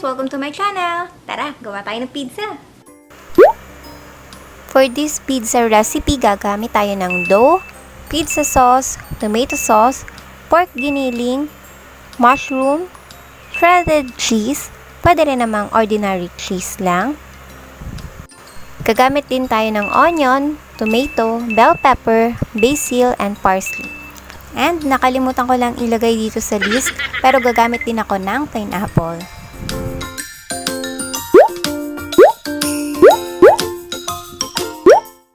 guys! Welcome to my channel! Tara, gawa tayo ng pizza! For this pizza recipe, gagamit tayo ng dough, pizza sauce, tomato sauce, pork giniling, mushroom, shredded cheese, pwede rin namang ordinary cheese lang. Gagamit din tayo ng onion, tomato, bell pepper, basil, and parsley. And nakalimutan ko lang ilagay dito sa list, pero gagamit din ako ng pineapple.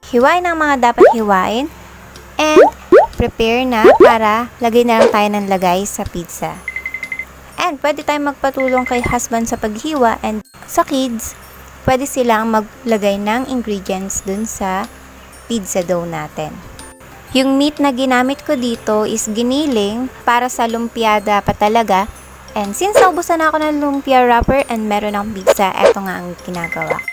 Hiwain ang mga dapat hiwain, and prepare na para lagay na lang tayo ng lagay sa pizza. And pwede tayong magpatulong kay husband sa paghiwa, and sa kids, pwede silang maglagay ng ingredients dun sa pizza dough natin. Yung meat na ginamit ko dito is giniling para sa lumpia dapat talaga. And since naubusan na ako ng lumpia wrapper and meron akong pizza, eto nga ang ginagawa.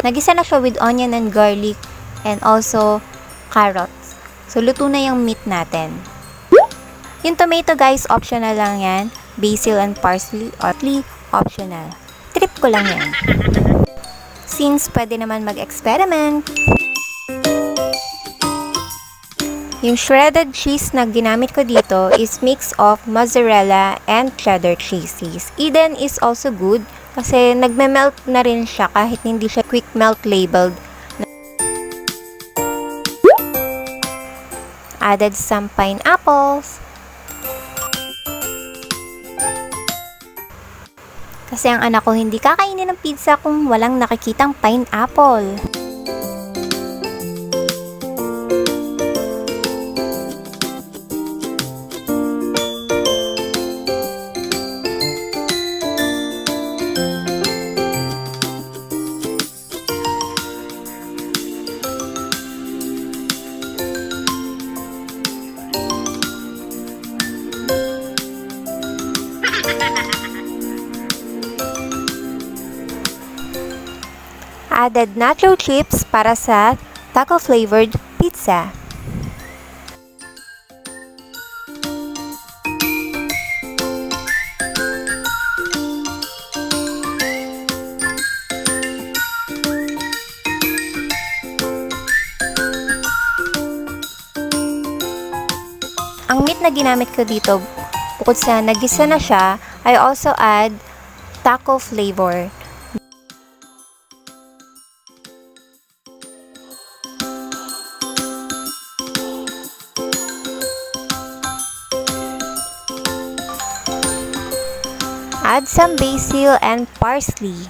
Nagisa na siya with onion and garlic and also carrots. So, luto na yung meat natin. Yung tomato guys, optional lang yan. Basil and parsley, optional. Trip ko lang yan. Since pwede naman mag-experiment. Yung shredded cheese na ginamit ko dito is mix of mozzarella and cheddar cheese. Eden is also good kasi nagme-melt na rin siya kahit hindi siya quick melt labeled. Added some pineapples. Kasi ang anak ko hindi kakainin ng pizza kung walang nakikitang pineapple. Added nacho chips para sa taco flavored pizza. Ang meat na ginamit ko dito, bukod sa nagisa na siya, I also add taco flavor. Add some basil and parsley.